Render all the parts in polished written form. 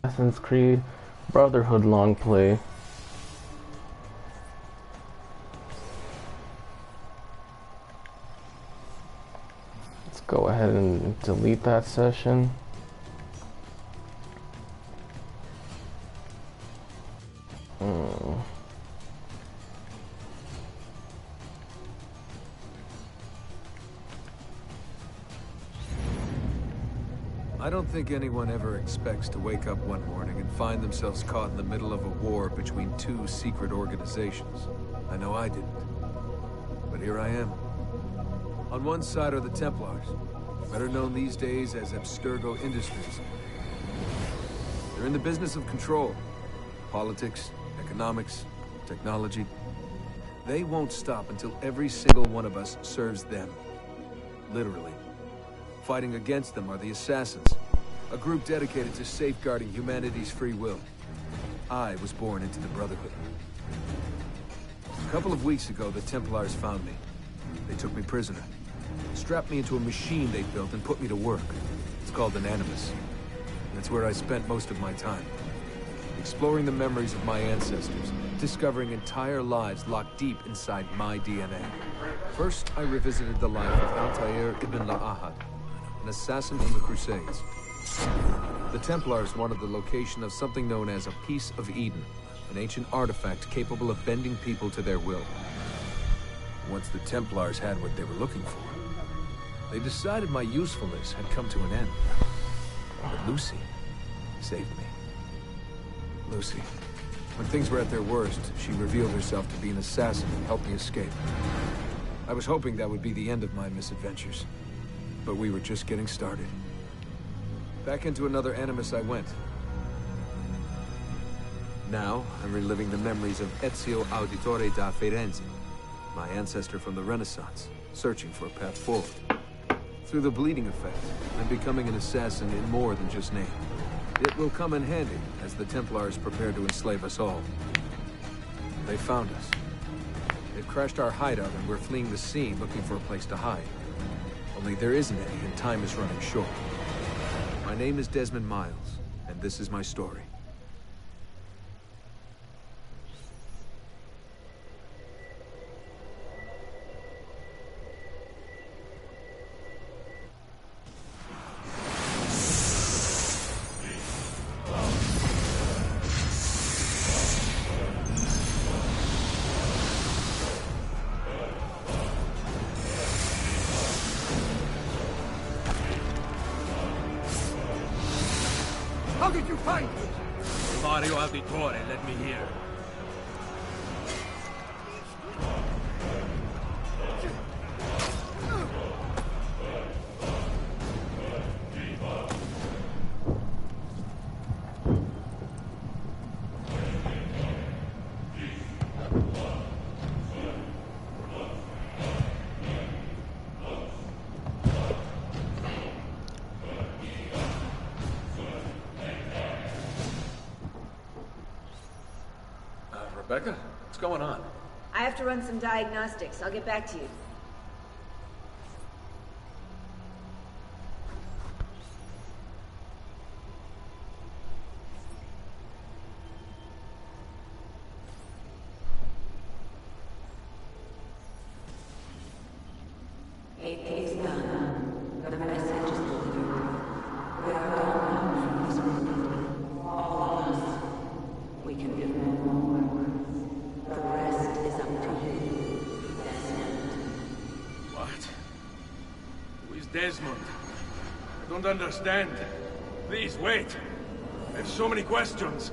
Assassin's Creed Brotherhood long play. Let's go ahead and delete that session. I don't think anyone ever expects to wake up one morning and find themselves caught in the middle of a war between two secret organizations. I know I didn't. But here I am. On one side are the Templars, better known these days as Abstergo Industries. They're in the business of control. Politics, economics, technology. They won't stop until every single one of us serves them. Literally. Fighting against them are the Assassins, a group dedicated to safeguarding humanity's free will. I was born into the Brotherhood. A couple of weeks ago, the Templars found me. They took me prisoner, strapped me into a machine they built and put me to work. It's called an Animus. That's where I spent most of my time. Exploring the memories of my ancestors, discovering entire lives locked deep inside my DNA. First, I revisited the life of Altair ibn La'ahad, an assassin from the Crusades. The Templars wanted the location of something known as a Piece of Eden, an ancient artifact capable of bending people to their will. Once the Templars had what they were looking for, they decided my usefulness had come to an end. But Lucy saved me. Lucy. When things were at their worst, she revealed herself to be an assassin and helped me escape. I was hoping that would be the end of my misadventures. But we were just getting started. Back into another Animus I went. Now, I'm reliving the memories of Ezio Auditore da Firenze, my ancestor from the Renaissance, searching for a path forward. Through the bleeding effect, I'm becoming an assassin in more than just name. It will come in handy as the Templars prepare to enslave us all. They found us. They've crashed our hideout and we're fleeing the scene looking for a place to hide. Only there isn't any, and time is running short. My name is Desmond Miles, and this is my story. How did you find me? Mario Auditore led me here. Rebecca, what's going on? I have to run some diagnostics. I'll get back to you. It is done. The message is delivered. We are gone now from this world. All of us. We can do no more. The rest is up to you, Desmond. What? Who is Desmond? I don't understand. Please, wait. I have so many questions.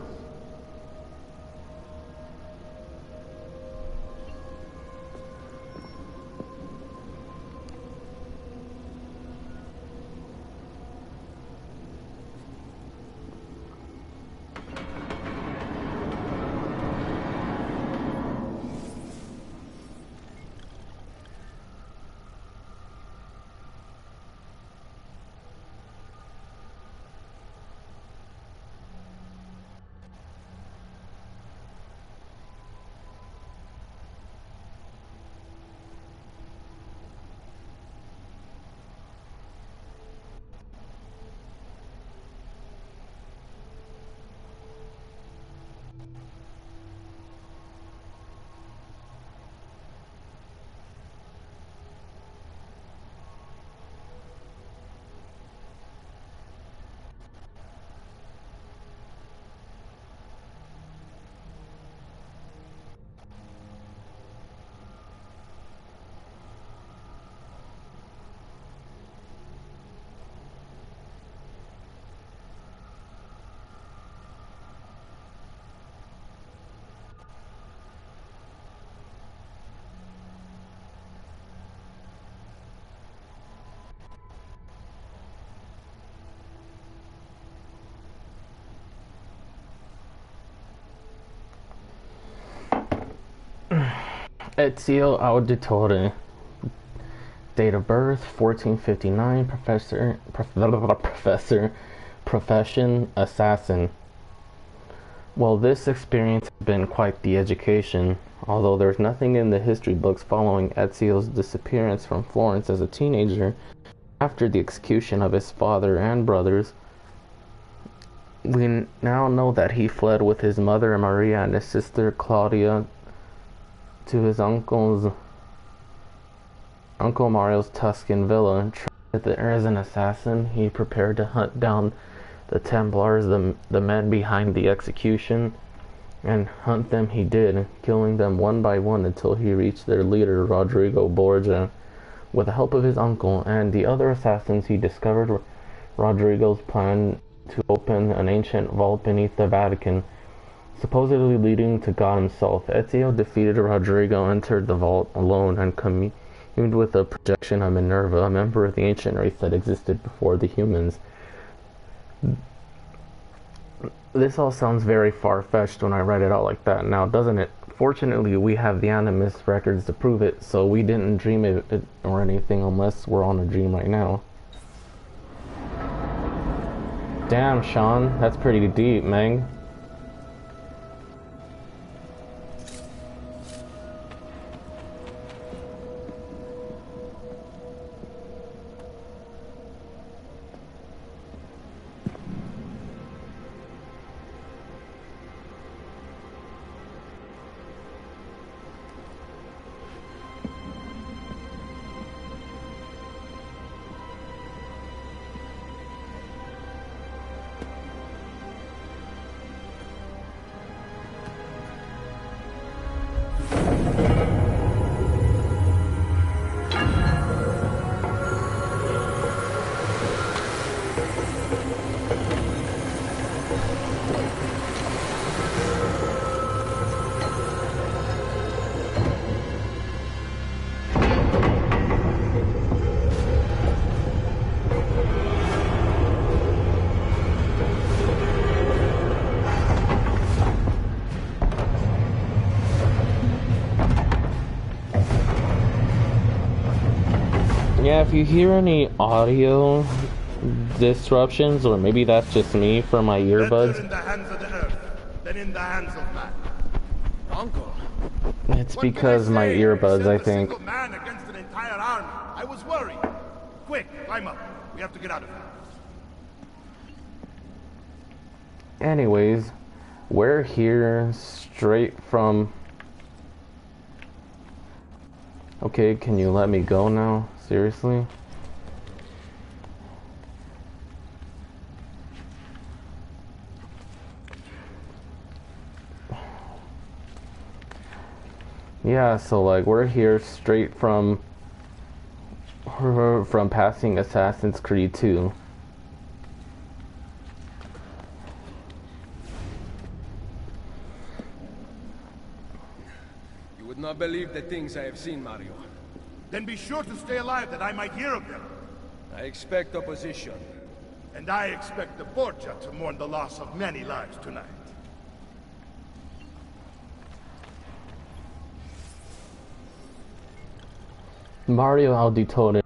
Ezio Auditore. Date of birth 1459. Profession assassin. Well, this experience has been quite the education. Although there's nothing in the history books following Ezio's disappearance from Florence as a teenager after the execution of his father and brothers, we now know that he fled with his mother Maria and his sister Claudia to his Uncle Mario's Tuscan villa. There as an assassin, he prepared to hunt down the Templars, the men behind the execution, and hunt them he did, killing them one by one until he reached their leader, Rodrigo Borgia. With the help of his uncle and the other assassins, he discovered Rodrigo's plan to open an ancient vault beneath the Vatican, supposedly leading to God himself. Ezio defeated Rodrigo, entered the vault alone, and communed with a projection of Minerva, a member of the ancient race that existed before the humans. This all sounds very far-fetched when I write it out like that now, doesn't it? Fortunately, we have the Animus records to prove it, so we didn't dream it or anything unless we're on a dream right now. Damn, Sean, that's pretty deep, man. Yeah, if you hear any audio disruptions, or maybe that's just me from my earbuds. In the hands of the earth, then in the hands of man. Uncle. It's because my earbuds, I think. A man against an entire army. I was worried. Quick, climb up. We have to get out of here. Anyways, we're here straight from... Okay, can you let me go now? Seriously? Yeah, so like we're here straight from passing Assassin's Creed 2. You would not believe the things I have seen, Mario. Then be sure to stay alive that I might hear of them. I expect opposition. And I expect the Borgia to mourn the loss of many lives tonight. Mario Auditore,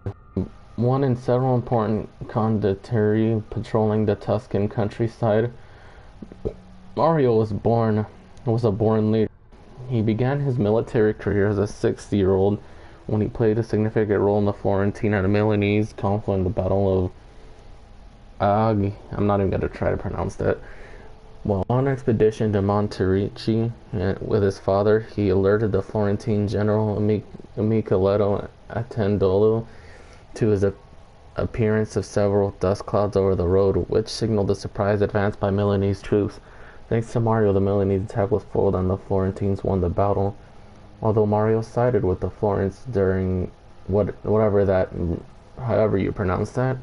one in several important condottieri patrolling the Tuscan countryside. Mario was a born leader. He began his military career as a 6-year-old when he played a significant role in the Florentine and Milanese conflict in the Battle of I'm not even going to try to pronounce that. While on an expedition to Monterricci with his father, he alerted the Florentine general Micheletto Attendolo to his appearance of several dust clouds over the road, which signaled a surprise advance by Milanese troops. Thanks to Mario, the Milanese attack was foiled and the Florentines won the battle. Although Mario sided with the Florence during however you pronounce that,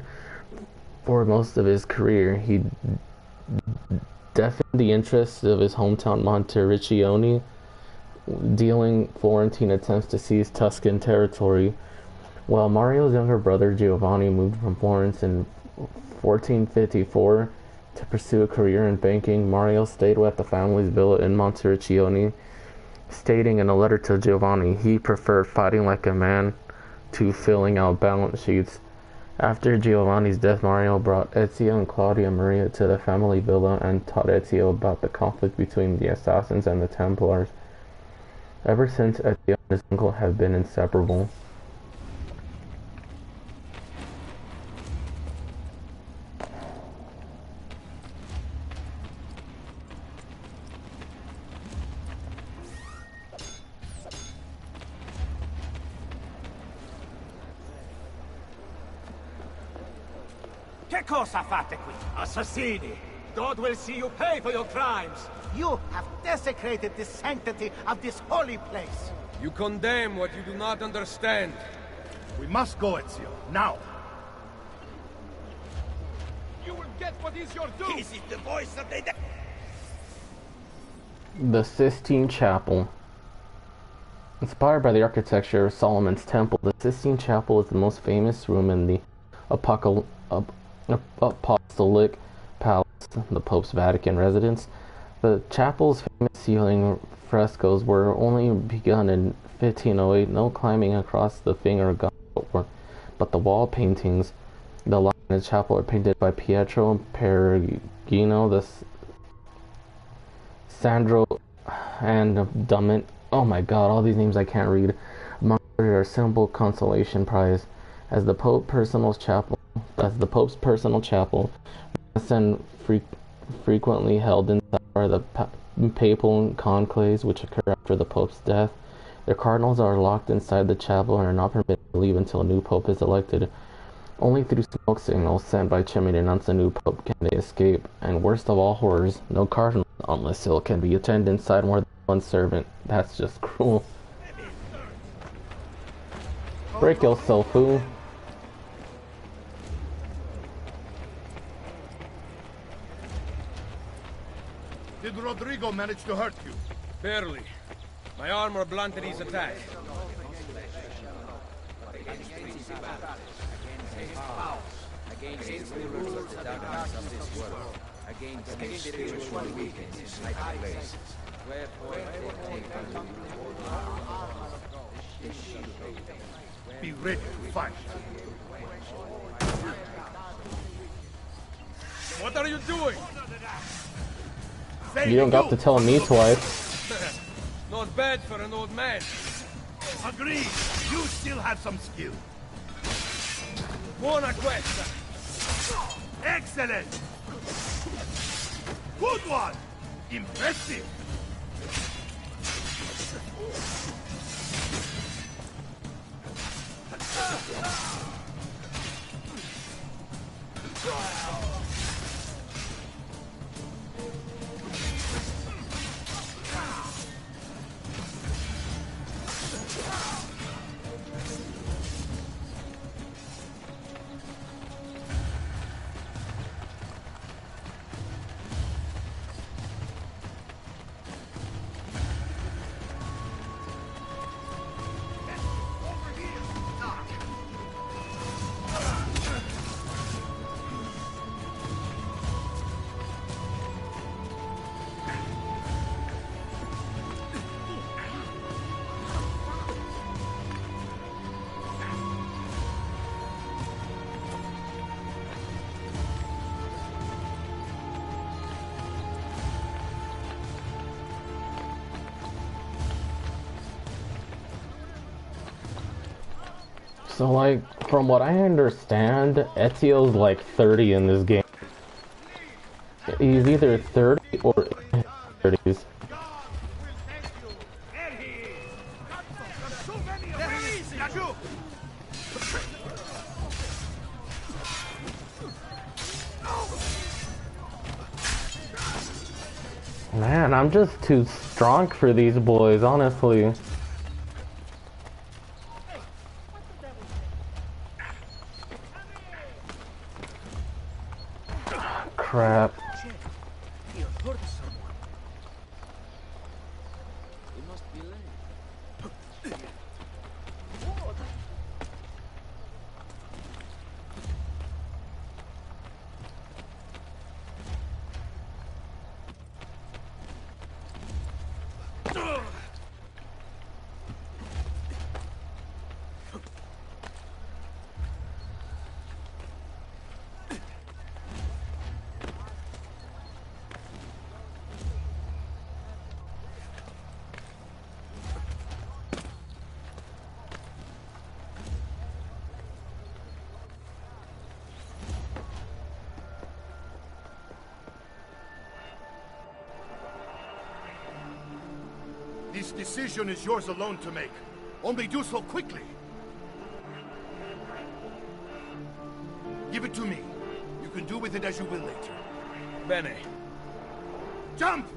for most of his career, he defended the interests of his hometown Monterriccione, dealing Florentine attempts to seize Tuscan territory. While Mario's younger brother Giovanni moved from Florence in 1454 to pursue a career in banking, Mario stayed at the family's villa in Monterriccione. stating in a letter to Giovanni he preferred fighting like a man to filling out balance sheets. After Giovanni's death, Mario brought Ezio and Claudia Maria to the family villa and taught Ezio about the conflict between the Assassins and the Templars. Ever since, Ezio and his uncle have been inseparable. Che cosa fate qui? Assassini! God will see you pay for your crimes! You have desecrated the sanctity of this holy place. You condemn what you do not understand. We must go, Ezio. Now. You will get what is your due! This is the voice of the... The Sistine Chapel. Inspired by the architecture of Solomon's Temple, the Sistine Chapel is the most famous room in the Apostolic Palace, the Pope's Vatican residence. The chapel's famous ceiling frescoes were only begun in 1508. No climbing across the finger of God, but the wall paintings, the light in the chapel, are painted by Pietro Perugino, the Sandro, and Dument. Oh my God! All these names I can't read. Among others are Simple Consolation Prize, as the Pope's personal chapel, and frequently held inside are the papal conclaves, which occur after the Pope's death. The cardinals are locked inside the chapel and are not permitted to leave until a new Pope is elected. Only through smoke signals sent by chimney to announce a new Pope can they escape. And worst of all horrors, no cardinal unless Hill can be attended inside more than one servant. That's just cruel. Break yourself, fool. Did Rodrigo manage to hurt you? Barely. My armor blunted his attack. Against the rulers of the darkness of this world, against spiritual weakness like place. Wherefore take Be ready to fight. What are you doing? Say You don't got to tell me twice. Not bad for an old man. Agreed. You still have some skill. Buona questa. Excellent. Good one. Impressive. So, like, from what I understand, Ezio's like 30 in this game. He's either 30 or in his 30s. Man, I'm just too strong for these boys, honestly. Crap. This decision is yours alone to make. Only do so quickly. Give it to me. You can do with it as you will later. Bene. Jump!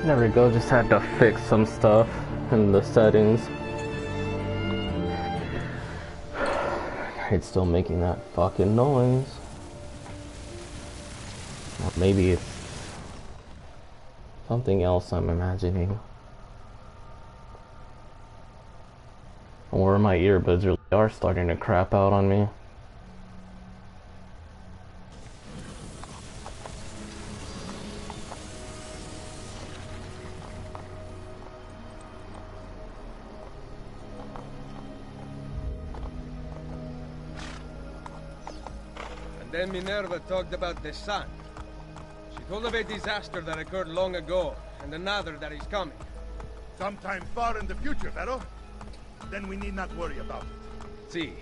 There we go, just had to fix some stuff in the settings. It's still making that fucking noise. Or maybe it's something else I'm imagining. Or my earbuds really are starting to crap out on me. Then Minerva talked about the sun. She told of a disaster that occurred long ago, and another that is coming. Sometime far in the future, Vero. Then we need not worry about it. See.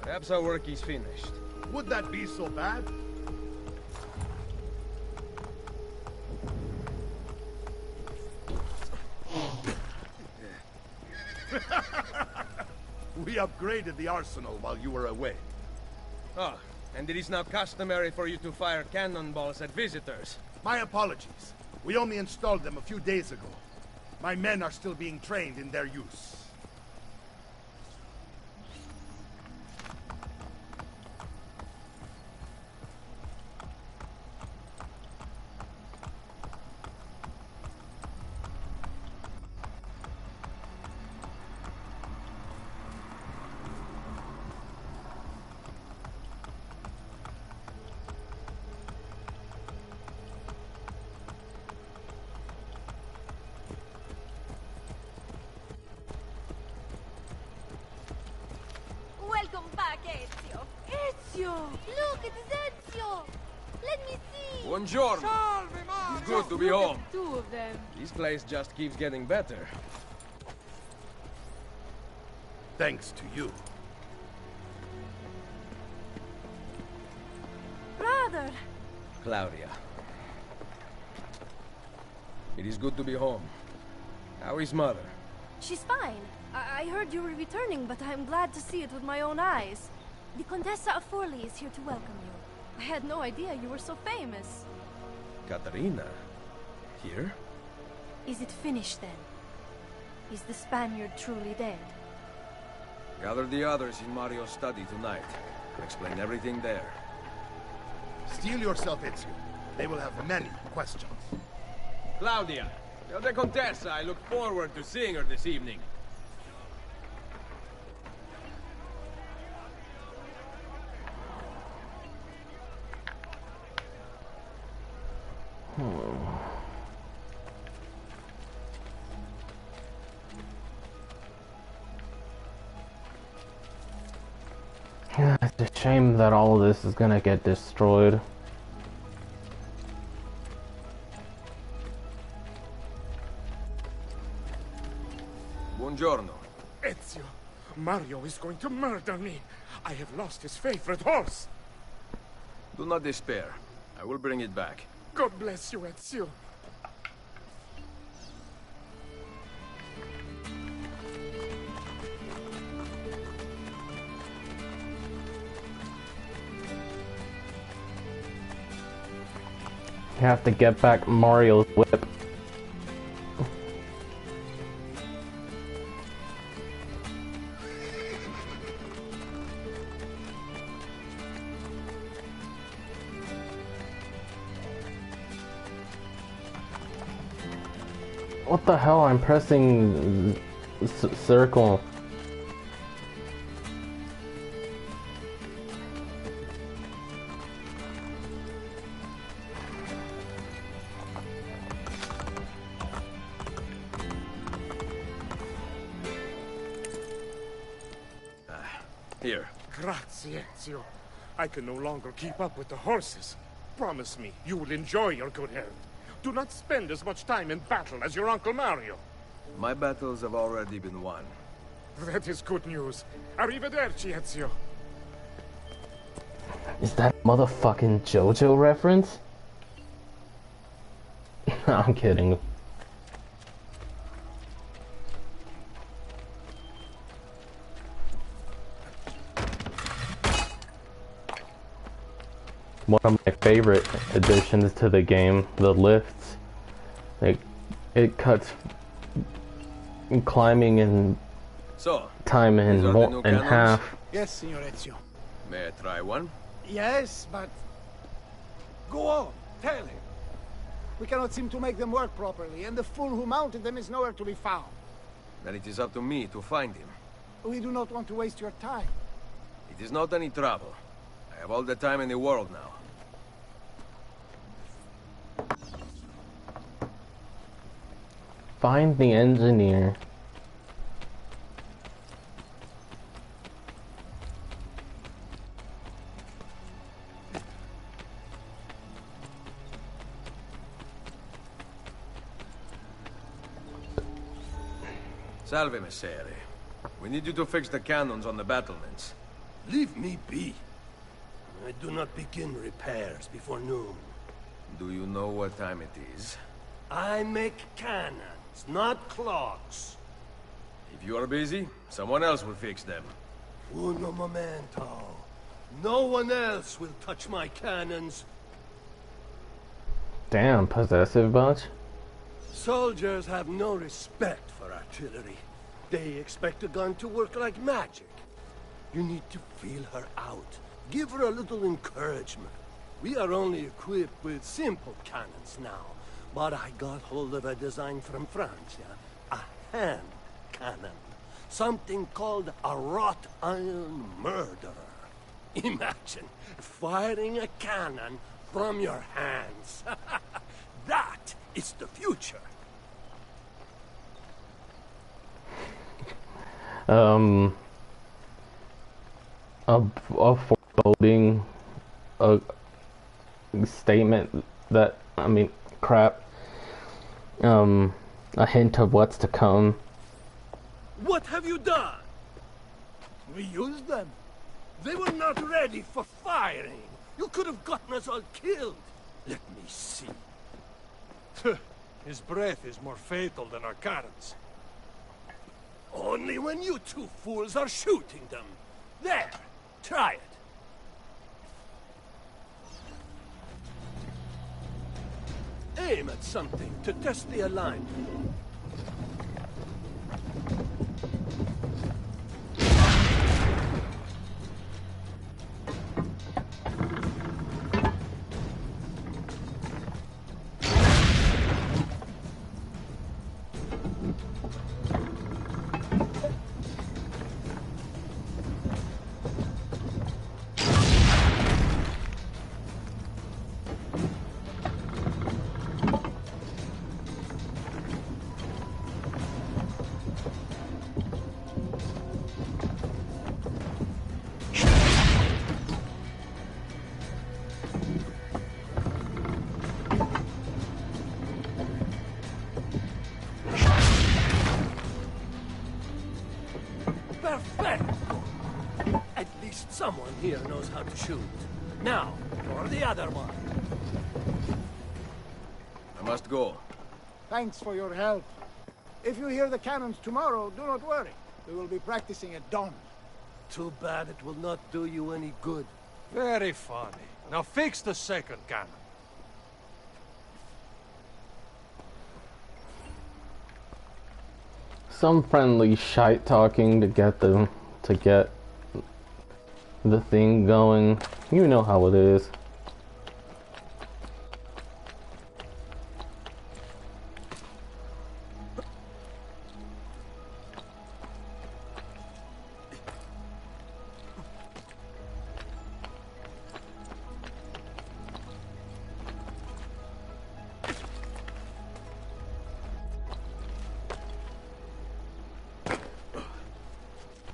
Perhaps our work is finished. Would that be so bad? We upgraded the arsenal while you were away. Ah, and it is now customary for you to fire cannonballs at visitors. My apologies. We only installed them a few days ago. My men are still being trained in their use. Welcome back, Ezio. Ezio! Look, it's Ezio! Let me see! Buongiorno! It's good to be home. Two of them. This place just keeps getting better. Thanks to you. Brother! Claudia. It is good to be home. How is mother? She's fine. I heard you were returning, but I'm glad to see it with my own eyes. The Contessa of Forli is here to welcome you. I had no idea you were so famous. Caterina? Here? Is it finished then? Is the Spaniard truly dead? Gather the others in Mario's study tonight. I'll explain everything there. Steel yourself, Ezio. They will have many questions. Claudia, tell the Contessa I look forward to seeing her this evening. Yeah, it's a shame that all of this is gonna get destroyed. Buongiorno. Ezio, Mario is going to murder me. I have lost his favorite horse. Do not despair. I will bring it back. God bless you, Ezio. You have to get back Mario's whip. What the hell? I'm pressing circle. Here. Grazie, Ezio. I can no longer keep up with the horses. Promise me you will enjoy your good health. Do not spend as much time in battle as your Uncle Mario. My battles have already been won. That is good news. Arrivederci, Ezio. Is that a motherfucking JoJo reference? I'm kidding. One of my favorite additions to the game, the lifts. It cuts climbing and time in half. Yes, Signor Ezio. May I try one? Yes, but... Go on, tell him. We cannot seem to make them work properly, and the fool who mounted them is nowhere to be found. Then it is up to me to find him. We do not want to waste your time. It is not any trouble. I have all the time in the world now. Find the engineer. Salve, Messere. We need you to fix the cannons on the battlements. Leave me be. I do not begin repairs before noon. Do you know what time it is? I make cannons, not clocks. If you are busy, someone else will fix them. Uno momento. No one else will touch my cannons. Damn, possessive bunch. Soldiers have no respect for artillery. They expect a gun to work like magic. You need to feel her out. Give her a little encouragement. We are only equipped with simple cannons now, but I got hold of a design from France, a hand cannon. Something called a wrought iron murderer. Imagine firing a cannon from your hands. That is the future. A foreboding statement that, I mean, crap. A hint of what's to come. What have you done? We used them. They were not ready for firing. You could have gotten us all killed. Let me see. His breath is more fatal than our cannons. Only when you two fools are shooting them. There, try it. Aim at something to test the alignment. Someone here knows how to shoot. Now, for the other one. I must go. Thanks for your help. If you hear the cannons tomorrow, do not worry. We will be practicing at dawn. Too bad it will not do you any good. Very funny. Now fix the second cannon. Some friendly shite talking to get the thing going. You know how it is.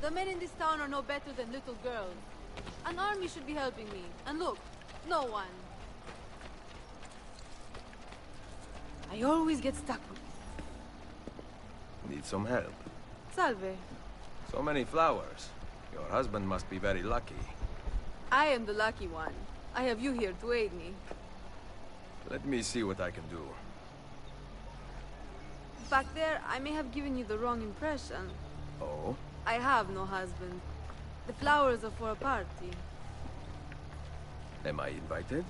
The men in this town are no better than little girls. An army should be helping me. And look, no one. I always get stuck with it. Need some help? Salve. So many flowers. Your husband must be very lucky. I am the lucky one. I have you here to aid me. Let me see what I can do. Back there, I may have given you the wrong impression. Oh? I have no husband. The flowers are for a party. Am I invited?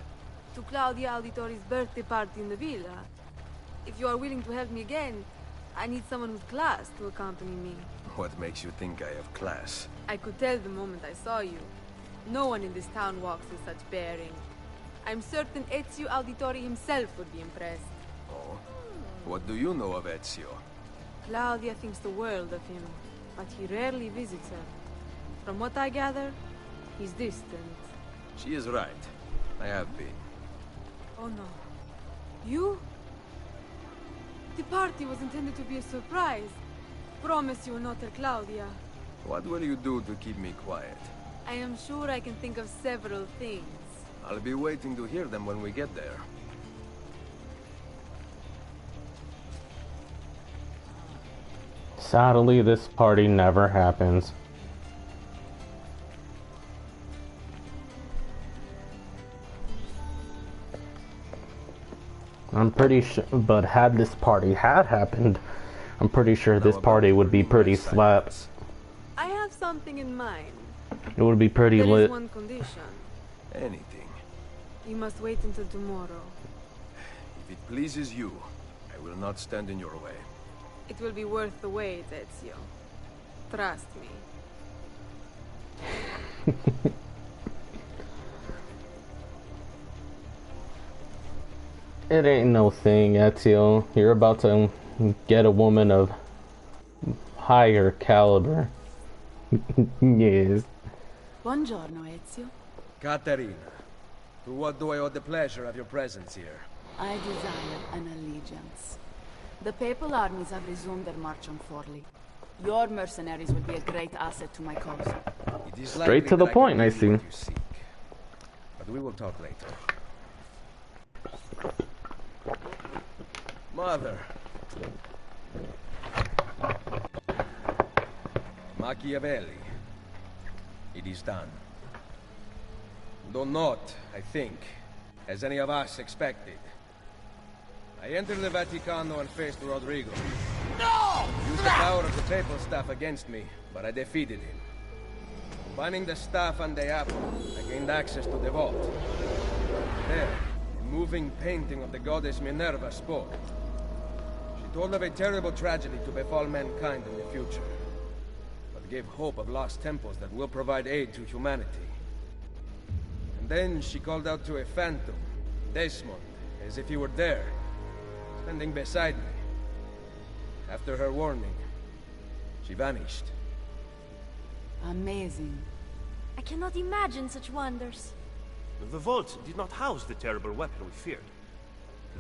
To Claudia Auditori's birthday party in the villa. If you are willing to help me again, I need someone with class to accompany me. What makes you think I have class? I could tell the moment I saw you. No one in this town walks with such bearing. I'm certain Ezio Auditori himself would be impressed. Oh? What do you know of Ezio? Claudia thinks the world of him, but he rarely visits her. From what I gather, he's distant. She is right. I have been. Oh no. You? The party was intended to be a surprise. Promise you will not tell Claudia. What will you do to keep me quiet? I am sure I can think of several things. I'll be waiting to hear them when we get there. Sadly, this party never happens. I'm pretty sure, but had this party had happened, I'm pretty sure this party would be pretty slap. I have something in mind. It would be pretty There lit. is one condition. Anything. You must wait until tomorrow. If it pleases you, I will not stand in your way. It will be worth the wait, Ezio. Trust me. It ain't no thing, Ezio. You're about to get a woman of higher caliber. Yes. Buongiorno, Ezio. Caterina, to what do I owe the pleasure of your presence here? I desire an allegiance. The papal armies have resumed their march on Forli. Your mercenaries would be a great asset to my cause. It is Straight to the point, I see. What you seek. But we will talk later. Mother. Machiavelli. It is done. Though not, I think, as any of us expected. I entered the Vaticano and faced Rodrigo. No! Used the power of the papal staff against me, but I defeated him. Finding the staff and the apple, I gained access to the vault. There, a moving painting of the goddess Minerva spoke. She told of a terrible tragedy to befall mankind in the future, but gave hope of lost temples that will provide aid to humanity. And then she called out to a phantom, Desmond, as if he were there, standing beside me. After her warning, she vanished. Amazing. I cannot imagine such wonders. The vault did not house the terrible weapon we feared.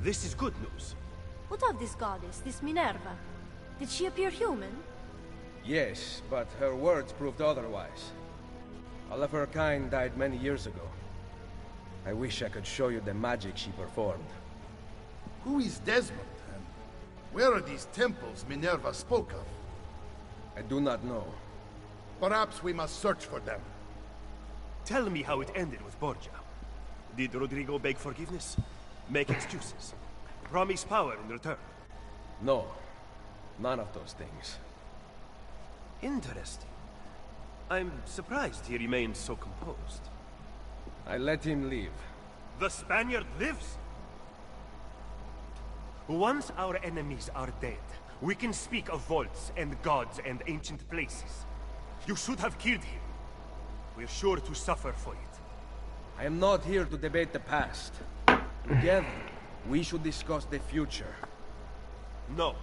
This is good news. What of this goddess, this Minerva? Did she appear human? Yes, but her words proved otherwise. All of her kind died many years ago. I wish I could show you the magic she performed. Who is Desmond, and where are these temples Minerva spoke of? I do not know. Perhaps we must search for them. Tell me how it ended with Borgia. Did Rodrigo beg forgiveness? Make excuses? Promise power in return? No. None of those things. Interesting. I'm surprised he remained so composed. I let him leave. The Spaniard lives? Once our enemies are dead, we can speak of vaults and gods and ancient places. You should have killed him. We're sure to suffer for it. I am not here to debate the past. Together, we should discuss the future. No.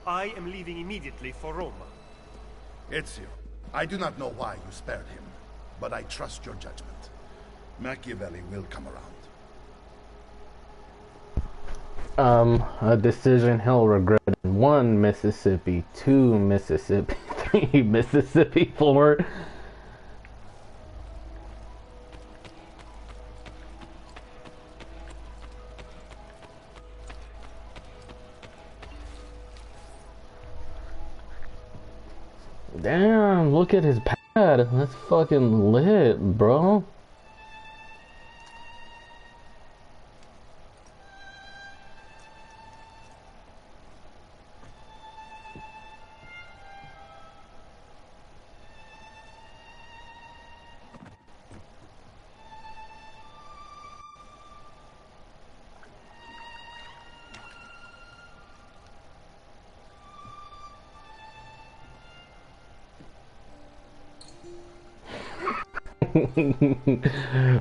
I am leaving immediately for Roma. Ezio, I do not know why you spared him, but I trust your judgment. Machiavelli will come around. A decision he'll regret. 1 Mississippi, 2 Mississippi, Mississippi floor. Damn, look at his pad. That's fucking lit, bro.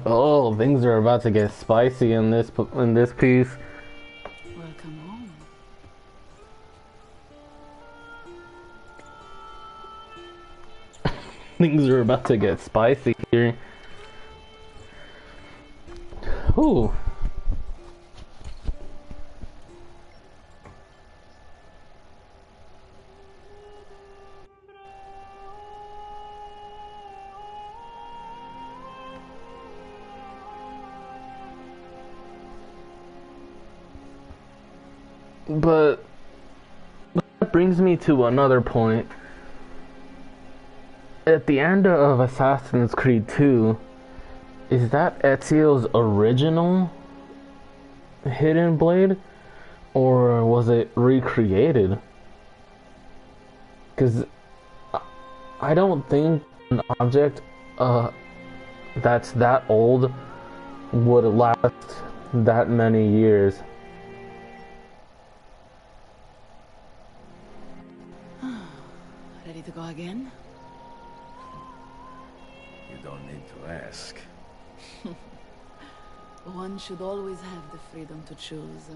Oh, things are about to get spicy in this piece. Welcome home. Things are about to get spicy here. Ooh. But that brings me to another point. At the end of Assassin's Creed 2, is that Ezio's original hidden blade? Or was it recreated? Because I don't think an object that's that old would last that many years. Ready to go again? You don't need to ask. One should always have the freedom to choose.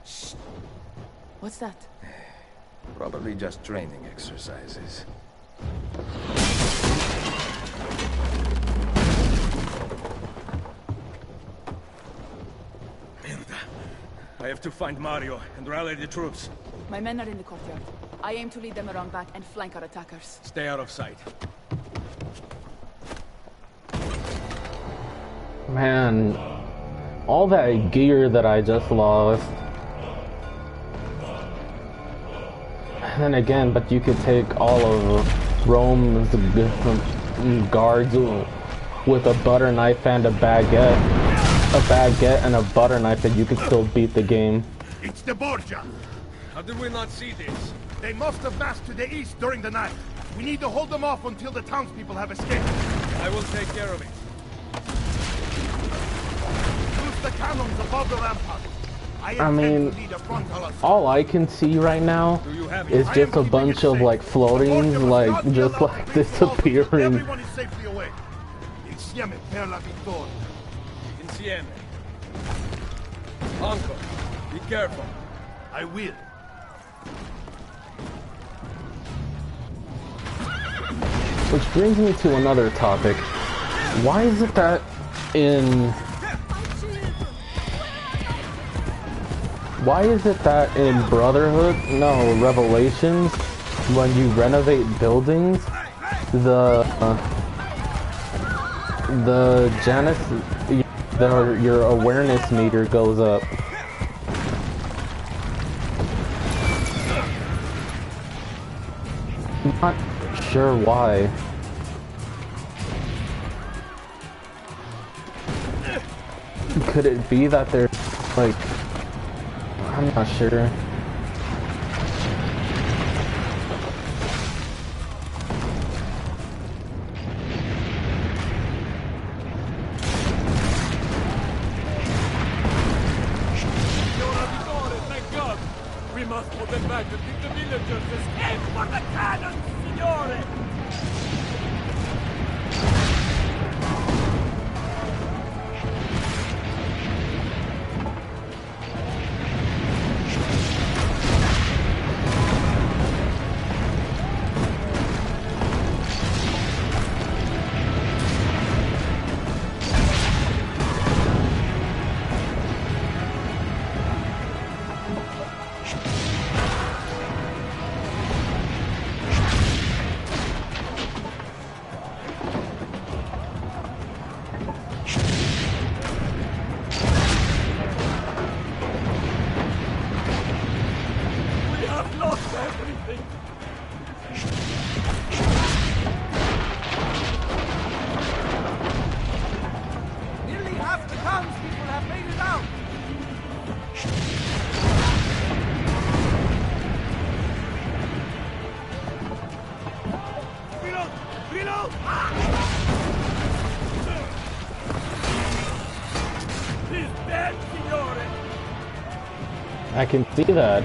Shh. What's that? Probably just training exercises. I have to find Mario and rally the troops. My men are in the courtyard. I aim to lead them around back and flank our attackers. Stay out of sight. Man, all that gear that I just lost. And then again, but you could take all of Rome's guards with a butter knife and a baguette. A baguette and a butter knife, and you could still beat the game. It's the Borgia! How did we not see this? They must have massed to the east during the night. We need to hold them off until the townspeople have escaped. I will take care of it. Use the cannons above the rampart. I mean, all I can see right now is just a bunch of like floatings, like just like disappearing. Everyone is safely away. Insieme per la vittoria. Insieme. Uncle, be careful. I will. Which brings me to another topic. Why is it that in Brotherhood, no, Revelations, when you renovate buildings, the your awareness meter goes up? I'm not sure why. Could it be that there's like, I'm not sure. Thank God! We must pull them back to keep the villagers escape for the cannons, signore! going. Nearly half the townspeople have made it out. Reload! Reload! He's dead, signore! I can see that.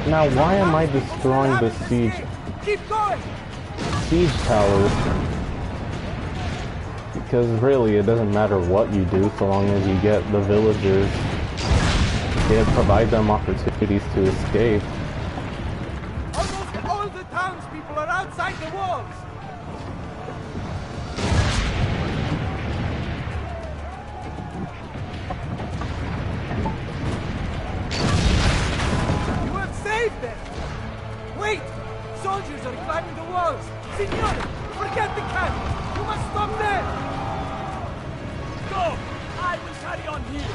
Now, why am I destroying the siege towers? Because really, it doesn't matter what you do, so long as you get the villagers, provide them opportunities to escape. Almost all the townspeople are outside the walls. Save them! Wait! Soldiers are climbing the walls! Signore! Forget the cannon! You must stop them! Go! I will carry on here!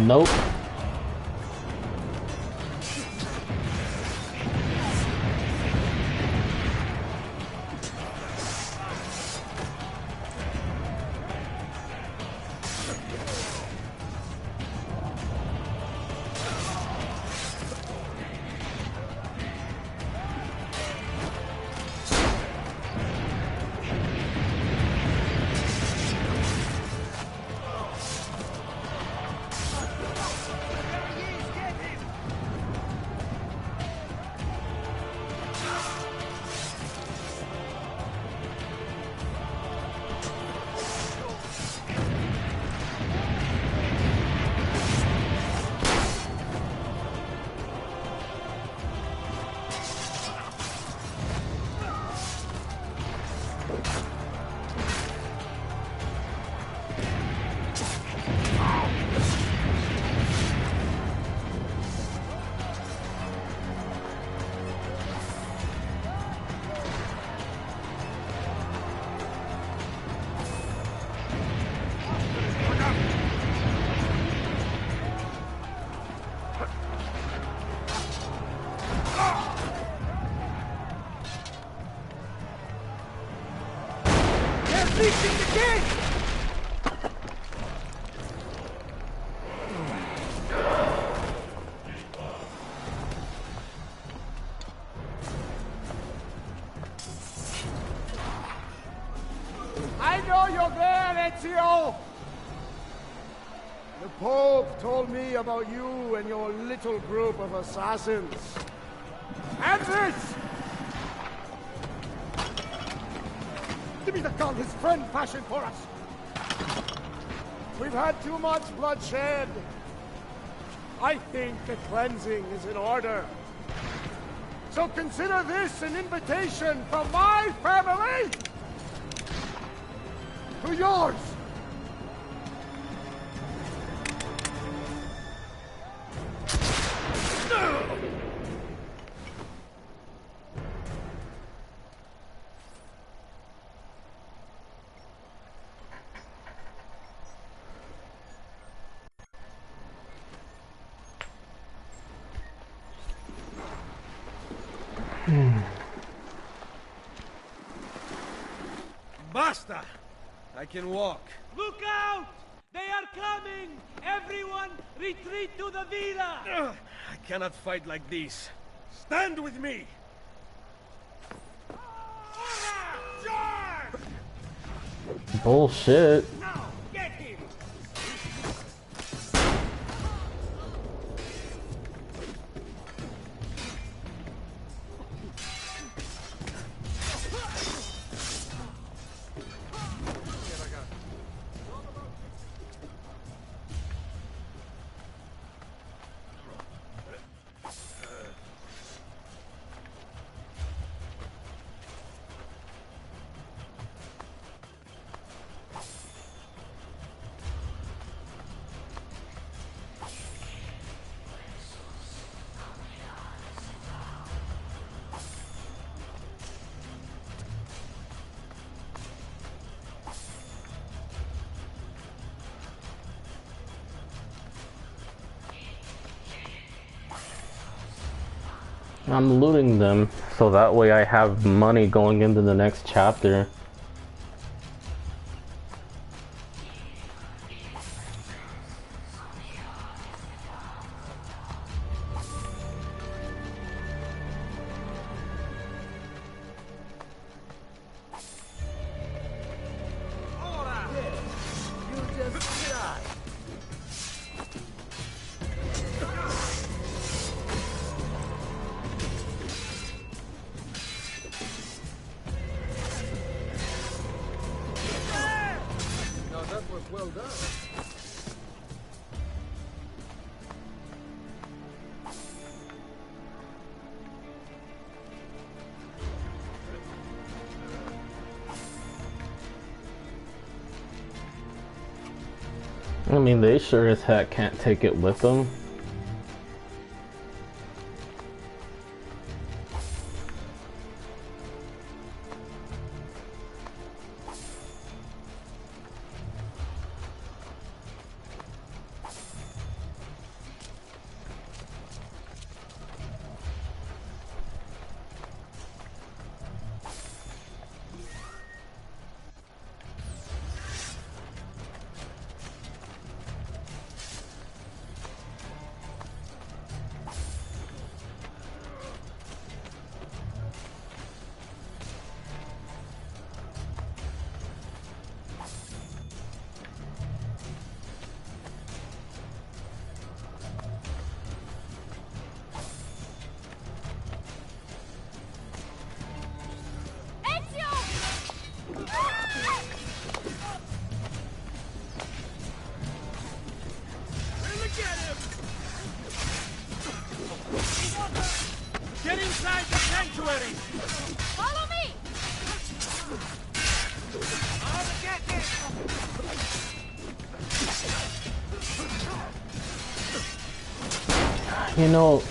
Nope. Reaching the gate! I know you're there, Ezio! The Pope told me about you and your little group of assassins. And this! Give me the gun his friend fashioned for us! We've had too much bloodshed. I think the cleansing is in order. So consider this an invitation from my family to yours! Basta! I can walk. Look out! They are coming! Everyone, retreat to the villa! I cannot fight like this. Stand with me! Bullshit. Now, get him! I'm looting them so that way I have money going into the next chapter. Well done. I mean, they sure as heck can't take it with them. Get inside the sanctuary! Follow me! On the get You know,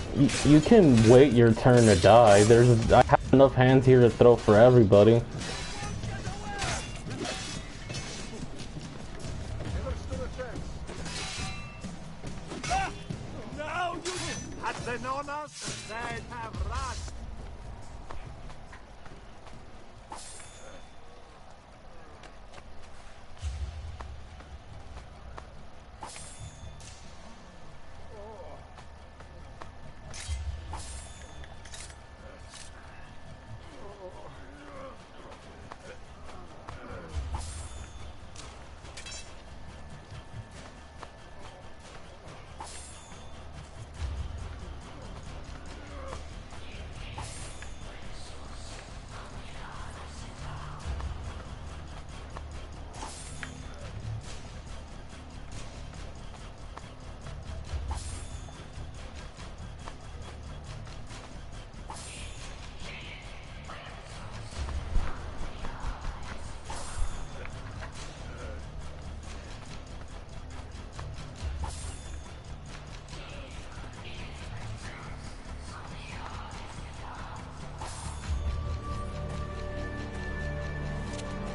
you can wait your turn to die. I have enough hands here to throw for everybody. No, you had the nonos, they have run.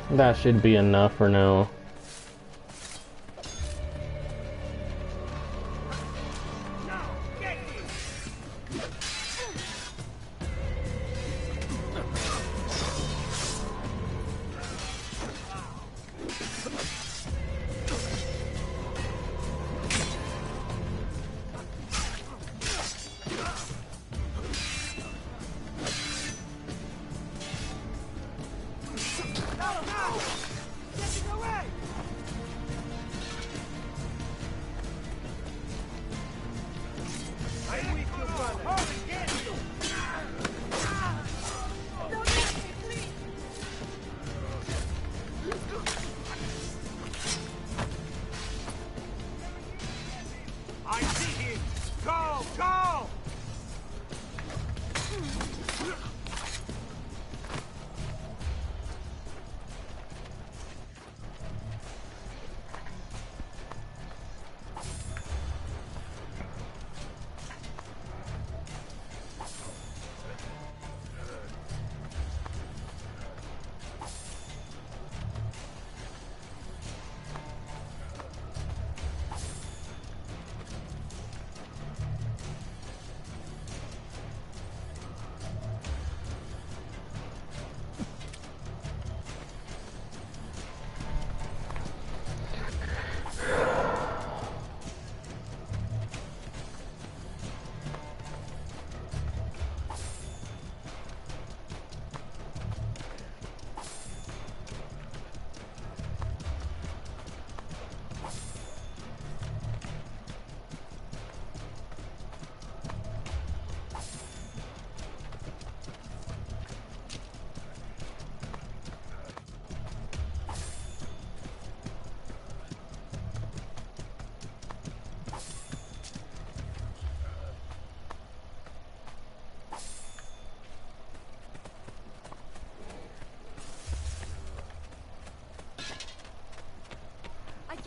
That should be enough for now. Getting away!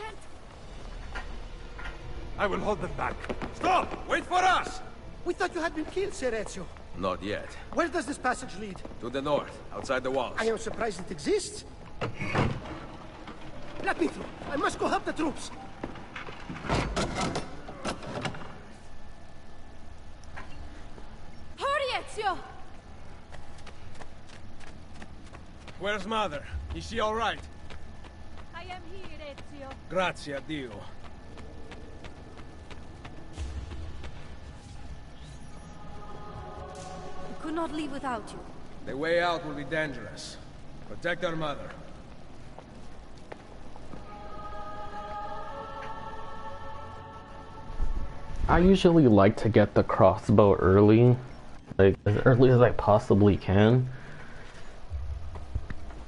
can't... I will hold them back. Stop! Wait for us! We thought you had been killed, Sir Ezio. Not yet. Where does this passage lead? To the north, outside the walls. I am surprised it exists. Let me through. I must go help the troops. Hurry, Ezio! Where's Mother? Is she all right? I am here, Ezio. Grazie a Dio. We could not leave without you. The way out will be dangerous. Protect our mother. I usually like to get the crossbow early, like as early as I possibly can.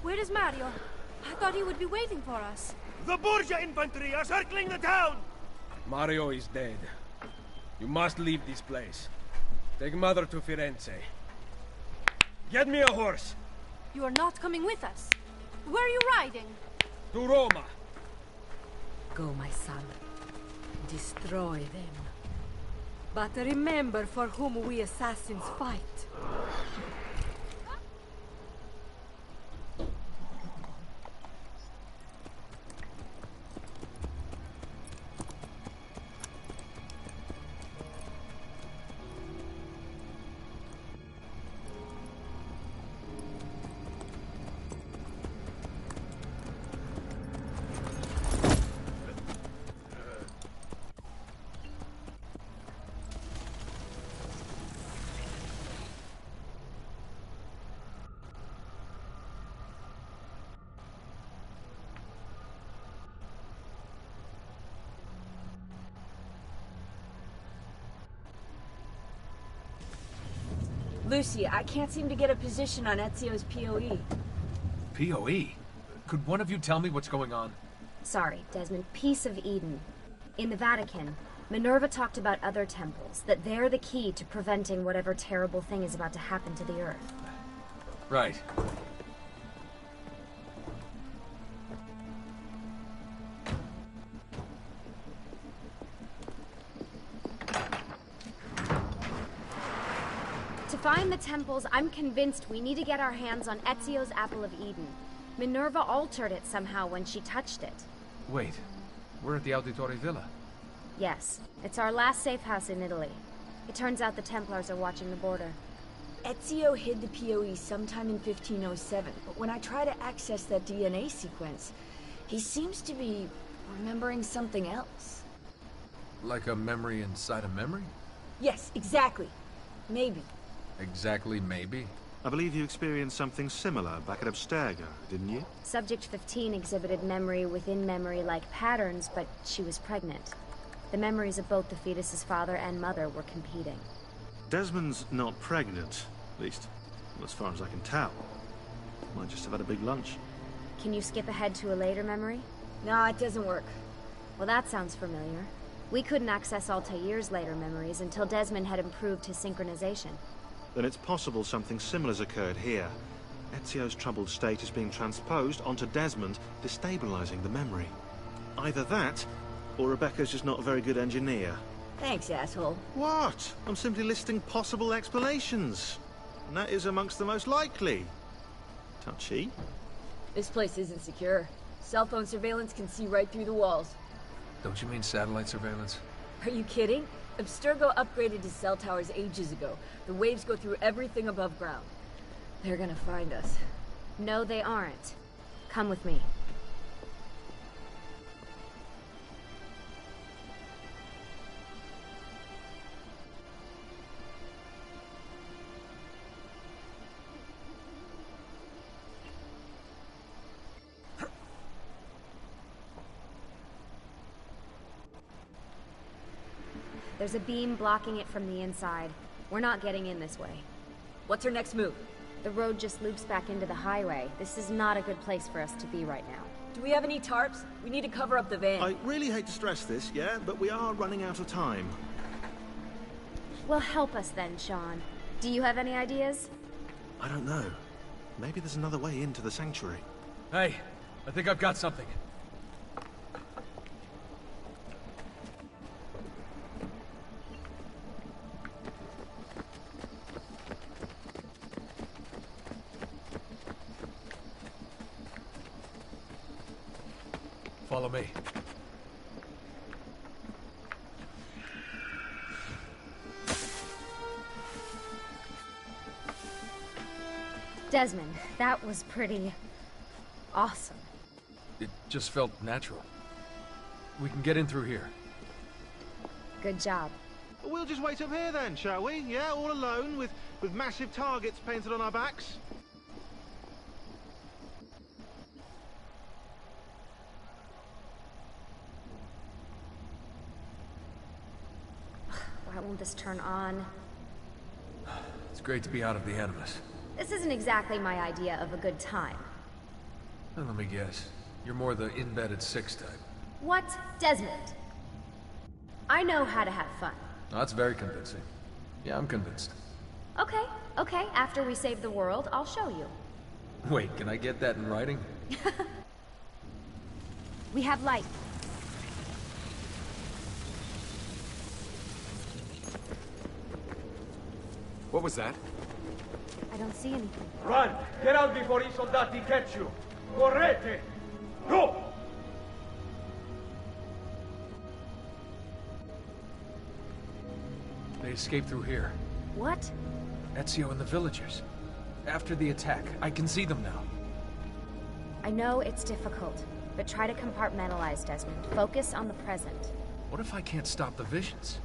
Where is Mario? I thought he would be waiting for us. The Borgia infantry are circling the town! Mario is dead. You must leave this place. Take Mother to Firenze. Get me a horse! You are not coming with us. Where are you riding? To Roma! Go, my son. Destroy them. But remember for whom we assassins fight. Lucy, I can't seem to get a position on Ezio's POE. POE? Could one of you tell me what's going on? Sorry, Desmond. Peace of Eden. In the Vatican, Minerva talked about other temples, that they're the key to preventing whatever terrible thing is about to happen to the Earth. Right. To find the temples, I'm convinced we need to get our hands on Ezio's Apple of Eden. Minerva altered it somehow when she touched it. Wait, we're at the Auditore Villa. Yes, it's our last safe house in Italy. It turns out the Templars are watching the border. Ezio hid the POE sometime in 1507, but when I try to access that DNA sequence, he seems to be remembering something else. Like a memory inside a memory? Yes, exactly. Maybe. Exactly, maybe. I believe you experienced something similar back at Abstergo, didn't you? Subject 15 exhibited memory within memory-like patterns, but she was pregnant. The memories of both the fetus's father and mother were competing. Desmond's not pregnant, at least, as far as I can tell. Might just have had a big lunch. Can you skip ahead to a later memory? No, it doesn't work. Well, that sounds familiar. We couldn't access Altair's later memories until Desmond had improved his synchronization. Then it's possible something similar's occurred here. Ezio's troubled state is being transposed onto Desmond, destabilizing the memory. Either that, or Rebecca's just not a very good engineer. Thanks, asshole. What? I'm simply listing possible explanations. And that is amongst the most likely. Touchy. This place isn't secure. Cell phone surveillance can see right through the walls. Don't you mean satellite surveillance? Are you kidding? Abstergo upgraded to cell towers ages ago. The waves go through everything above ground. They're gonna find us. No, they aren't. Come with me. There's a beam blocking it from the inside. We're not getting in this way. What's our next move? The road just loops back into the highway. This is not a good place for us to be right now. Do we have any tarps? We need to cover up the van. I really hate to stress this, yeah, but we are running out of time. Well, help us then, Sean. Do you have any ideas? I don't know. Maybe there's another way into the sanctuary. Hey, I think I've got something. Follow me. Desmond, that was pretty awesome. It just felt natural. We can get in through here. Good job. We'll just wait up here then, shall we? Yeah, all alone with massive targets painted on our backs. Why won't this turn on? It's great to be out of the Animus. This isn't exactly my idea of a good time. Well, let me guess. You're more the in-bedded six type. What? Desmond? I know how to have fun. That's very convincing. Yeah, I'm convinced. Okay, okay. After we save the world, I'll show you. Wait, can I get that in writing? We have light. What was that? I don't see anything. Run! Get out before I soldati catch you! Correte! Go! They escaped through here. What? Ezio and the villagers. After the attack, I can see them now. I know it's difficult, but try to compartmentalize, Desmond. Focus on the present. What if I can't stop the visions?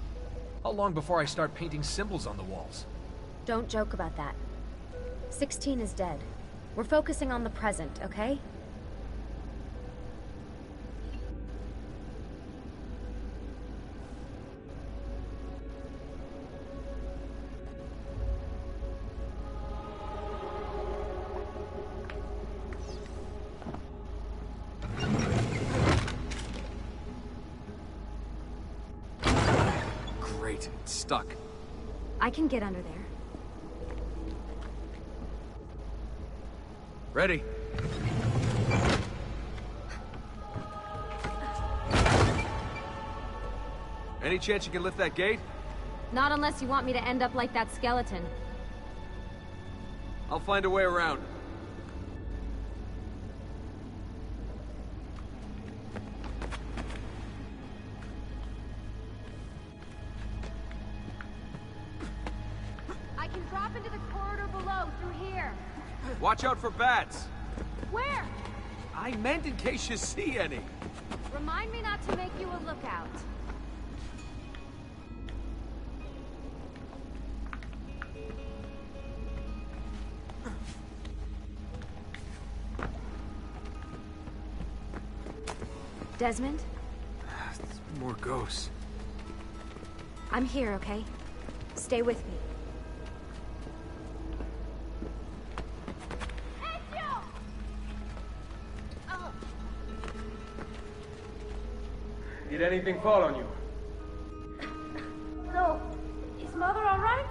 How long before I start painting symbols on the walls? Don't joke about that. 16 is dead. We're focusing on the present, okay? Great, it's stuck. I can get under there. Ready. Any chance you can lift that gate? Not unless you want me to end up like that skeleton. I'll find a way around. I can drop into the corridor below through here. Watch out for bats. Where? I meant in case you see any. Remind me not to make you a lookout. Desmond? More ghosts. I'm here, okay? Stay with me. Did anything fall on you? No. Is Mother all right?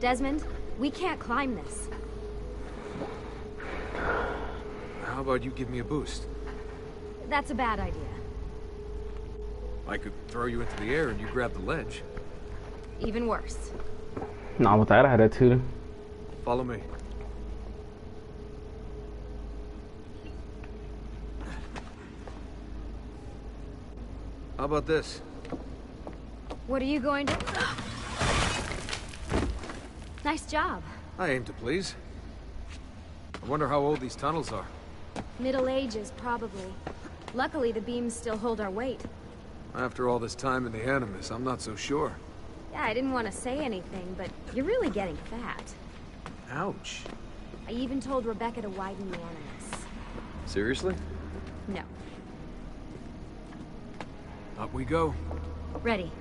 Desmond, we can't climb this. How about you give me a boost? That's a bad idea. I could throw you into the air and you grab the ledge. Even worse. Not with that attitude. Follow me. How about this? What are you going to... Nice job. I aim to please. I wonder how old these tunnels are. Middle Ages, probably. Luckily, the beams still hold our weight. After all this time in the Animus, I'm not so sure. Yeah, I didn't want to say anything, but you're really getting fat. Ouch. I even told Rebecca to widen the Animus. Seriously? No. Up we go. Ready.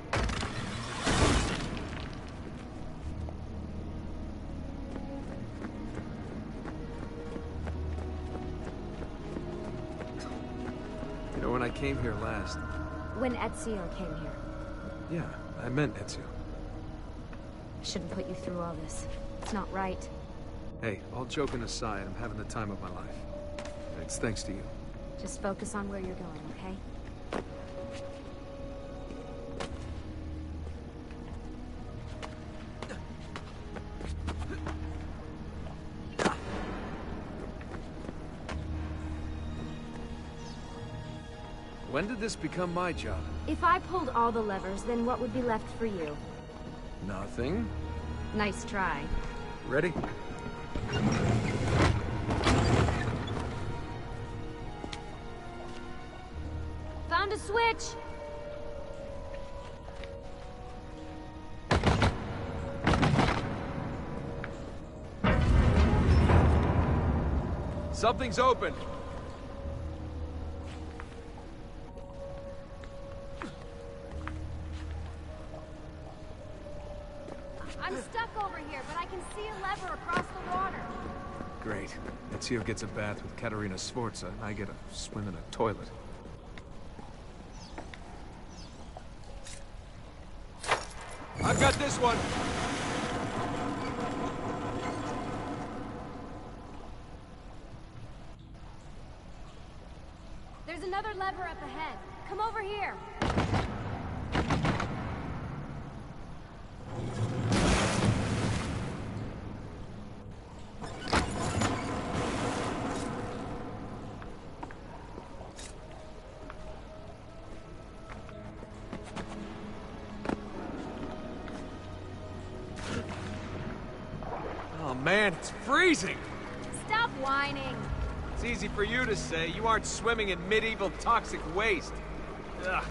You know, when I came here last... When Ezio came here. Yeah, I meant Ezio. I shouldn't put you through all this. It's not right. Hey, all joking aside, I'm having the time of my life. It's thanks to you. Just focus on where you're going, okay? When did this become my job? If I pulled all the levers, then what would be left for you? Nothing. Nice try. Ready? Found a switch! Something's open. I'm stuck over here, but I can see a lever across the water. Great. Ezio gets a bath with Caterina Sforza, and I get a swim in a toilet. I've got this one! There's another lever up ahead. Come over here. Oh man, it's freezing! Stop whining. It's easy for you to say. You aren't swimming in medieval toxic waste. Ugh.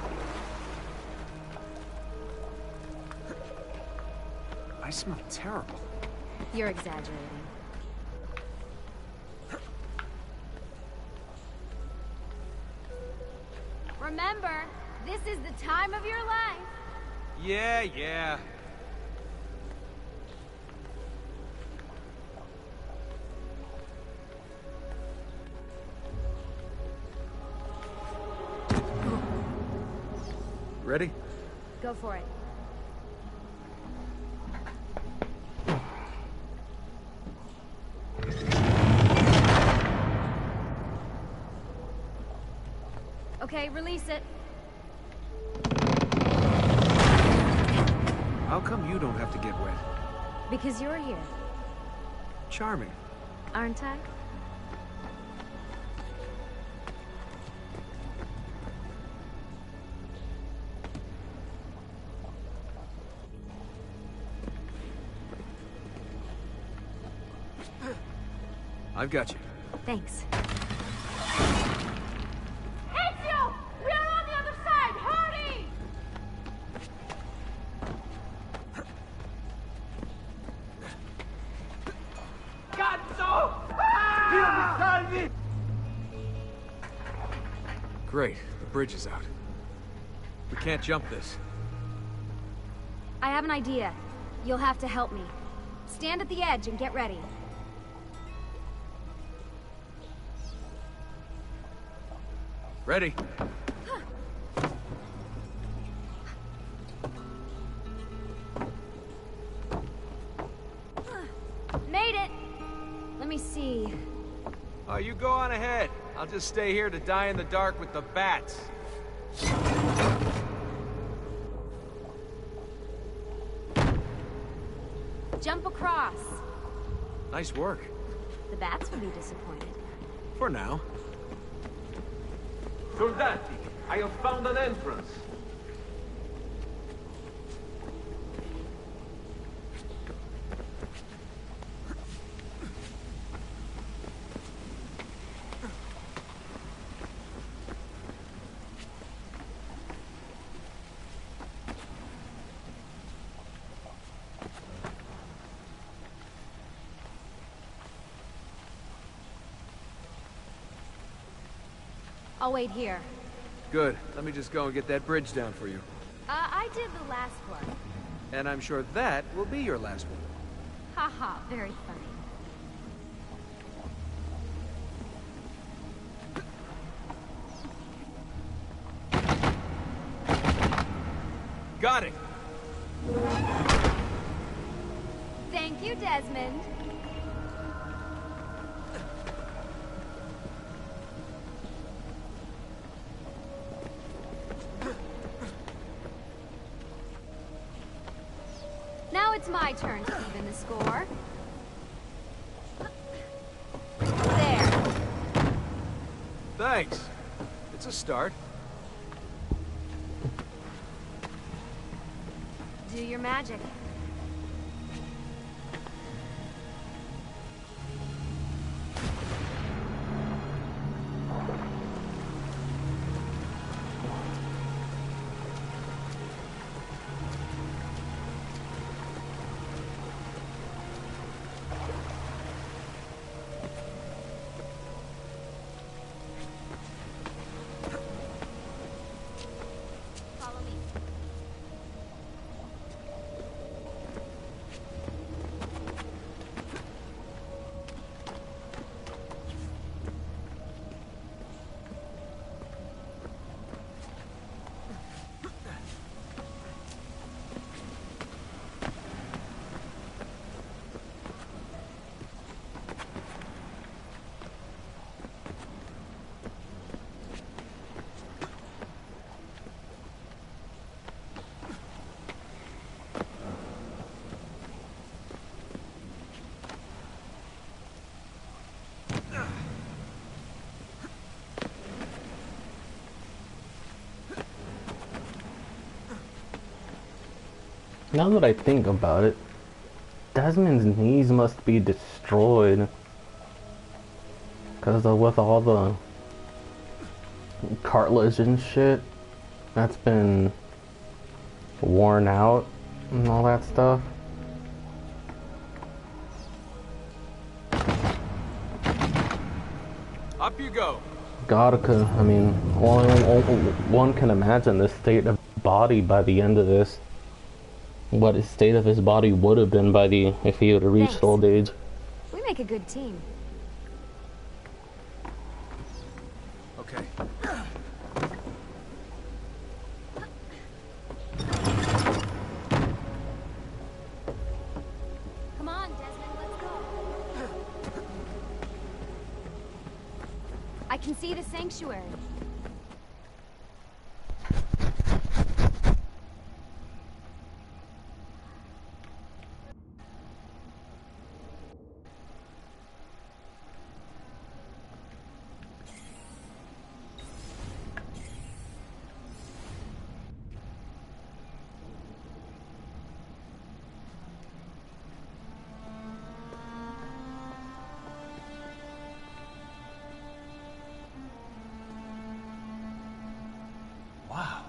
I smell terrible. You're exaggerating. Remember, this is the time of your life. Yeah. Ready? Go for it. Okay, release it. How come you don't have to get wet? Because you're here, Charming. aren't I? I've got you. Thanks. Ezio! We are on the other side! Hurry! Cazzo! Dio mi salvi! Great. The bridge is out. We can't jump this. I have an idea. You'll have to help me. Stand at the edge and get ready. Ready? Made it! Let me see. Oh, you go on ahead. I'll just stay here to die in the dark with the bats. Jump across. Nice work. The bats will be disappointed. For now. Soldati, I have found an entrance. I'll wait here. Good. Let me just go and get that bridge down for you. I did the last one. And I'm sure that will be your last one. Haha, very funny. Got it! Thank you, Desmond. Now it's my turn to even the score. There. Thanks. It's a start. magic. Now that I think about it, Desmond's knees must be destroyed. Because with all the cartilage and shit that's been worn out and all that stuff. Up you go. God, I mean, one can imagine the state of his body by the end of this. What his state of his body would have been by if he would have reached old age. We make a good team. Okay. Come on, Desmond, let's go. I can see the sanctuary. Wow.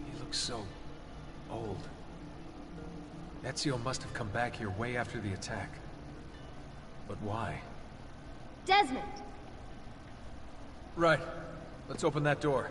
He looks so old. Ezio must have come back here way after the attack. But why? Desmond! Right. Let's open that door.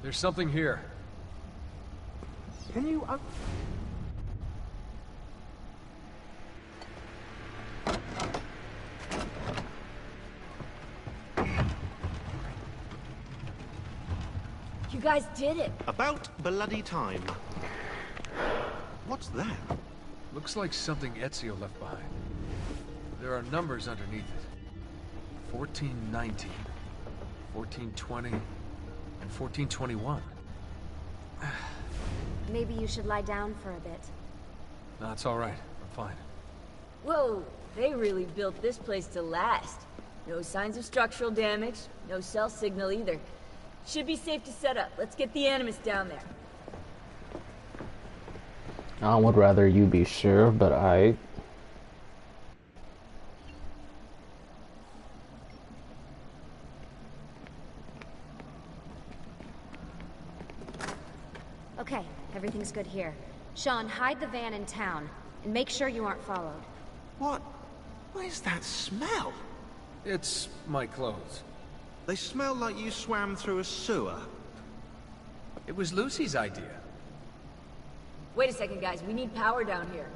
There's something here. Can you You guys did it. About bloody time. What's that? Looks like something Ezio left behind. There are numbers underneath it. 1419, 1420, and 1421. Maybe you should lie down for a bit. No, it's all right. I'm fine. Whoa, they really built this place to last. No signs of structural damage, no cell signal either. Should be safe to set up. Let's get the Animus down there. I would rather you be sure, but Okay, everything's good here. Sean, hide the van in town, and make sure you aren't followed. What is that smell? It's my clothes. They smell like you swam through a sewer. It was Lucy's idea. Wait a second, guys. We need power down here.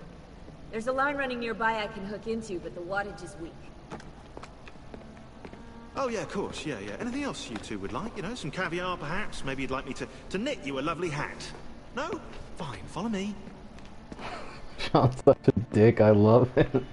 There's a line running nearby I can hook into, but the wattage is weak. Oh yeah, of course, yeah. Anything else you two would like? You know, some caviar perhaps? Maybe you'd like me to knit you a lovely hat. No? Fine, follow me. Sean's such a dick, I love it.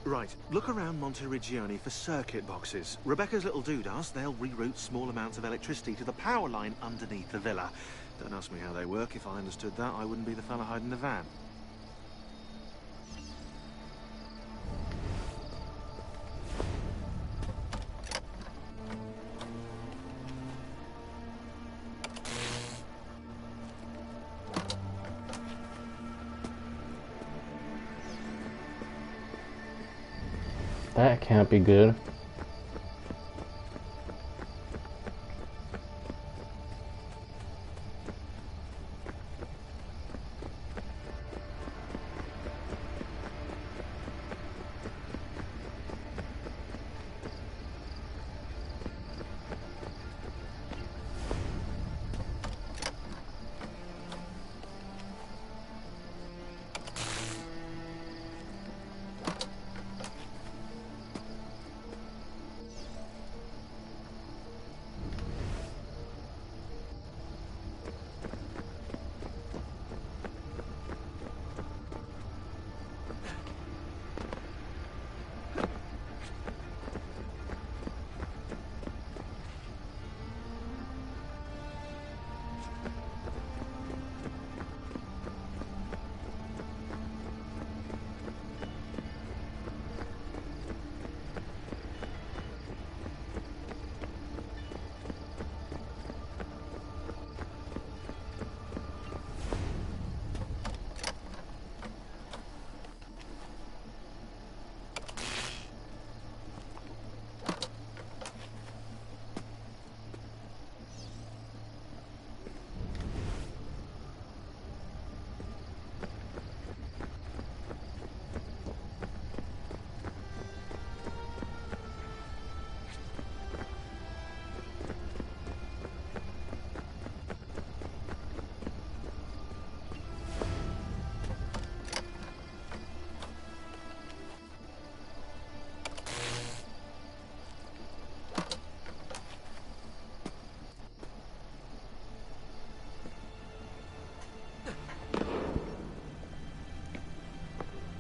Right, look around Monteriggioni for circuit boxes. Rebecca's little doodahs, they'll reroute small amounts of electricity to the power line underneath the villa. Don't ask me how they work. If I understood that, I wouldn't be the fella hiding the van. That can't be good.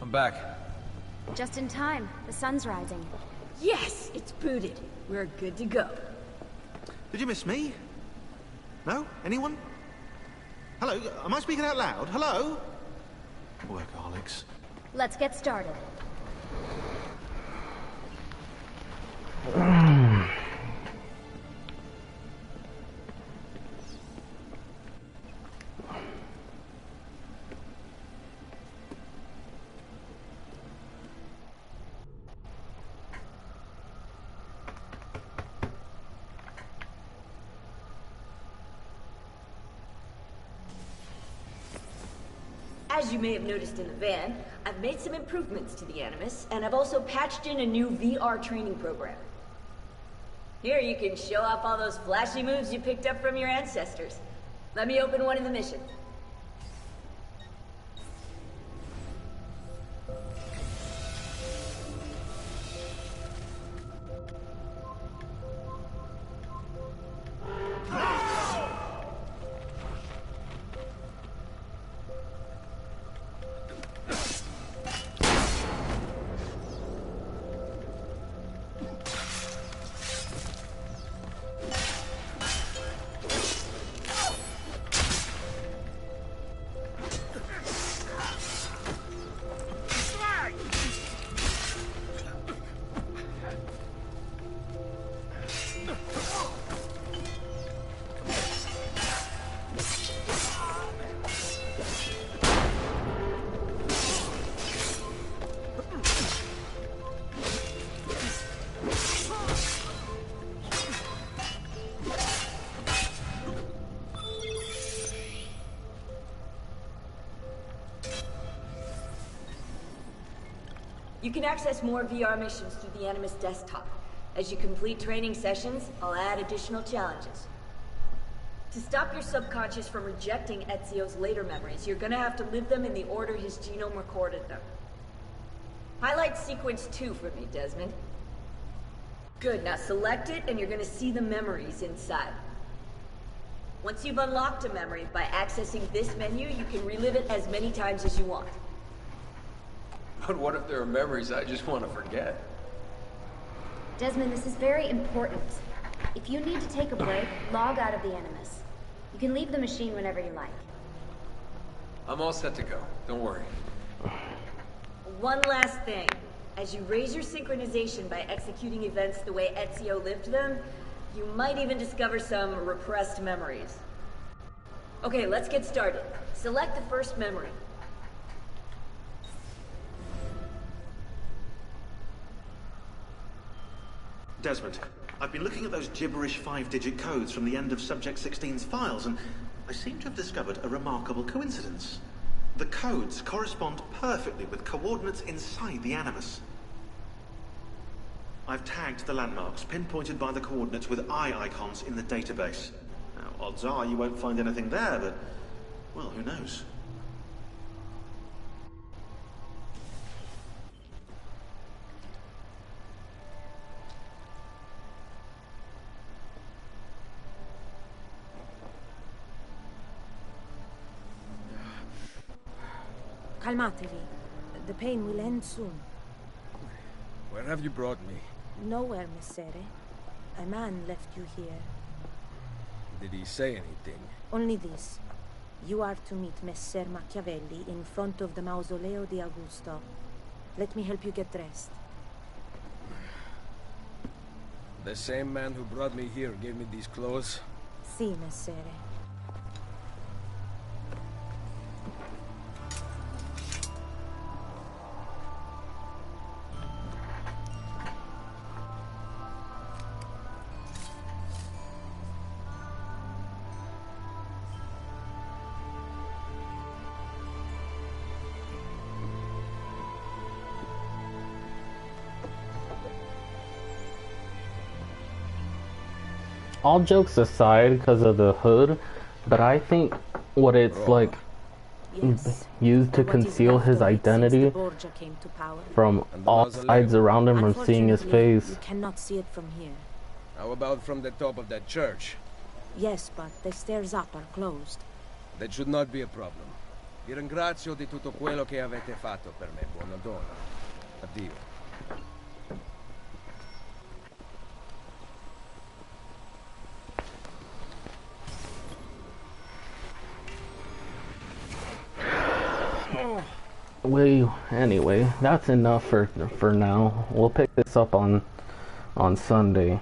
I'm back. Just in time. The sun's rising. Yes, it's booted. We're good to go. Did you miss me? No? Anyone? Hello? Am I speaking out loud? Hello? Workaholics. Let's get started. As you may have noticed in the van, I've made some improvements to the Animus, and I've also patched in a new VR training program. Here you can show off all those flashy moves you picked up from your ancestors. Let me open one of the missions. You can access more VR missions through the Animus desktop. As you complete training sessions, I'll add additional challenges. To stop your subconscious from rejecting Ezio's later memories, you're gonna have to live them in the order his genome recorded them. Highlight sequence 2 for me, Desmond. Good, now select it and you're gonna see the memories inside. Once you've unlocked a memory, by accessing this menu, you can relive it as many times as you want. But what if there are memories I just want to forget? Desmond, this is very important. If you need to take a break, log out of the Animus. You can leave the machine whenever you like. I'm all set to go. Don't worry. One last thing. As you raise your synchronization by executing events the way Ezio lived them, you might even discover some repressed memories. Okay, let's get started. Select the first memory. Desmond, I've been looking at those gibberish 5-digit codes from the end of Subject 16's files, and I seem to have discovered a remarkable coincidence. The codes correspond perfectly with coordinates inside the Animus. I've tagged the landmarks, pinpointed by the coordinates with eye icons in the database. Now, odds are you won't find anything there, but, well, who knows? Calmatevi. The pain will end soon. Where have you brought me? Nowhere, Messere. A man left you here. Did he say anything? Only this. You are to meet Messer Machiavelli in front of the Mausoleo di Augusto. Let me help you get dressed. The same man who brought me here gave me these clothes? Si, Messere. All jokes aside, because of the hood, but I think what it's like used to conceal his identity from all sides around him from seeing his face. You cannot see it from here. How about from the top of that church? Yes, but the stairs up are closed. That should not be a problem. Vi ringrazio di tutto quello che avete fatto per me, buona donna. Addio. Anyway, that's enough for now. We'll pick this up on Sunday.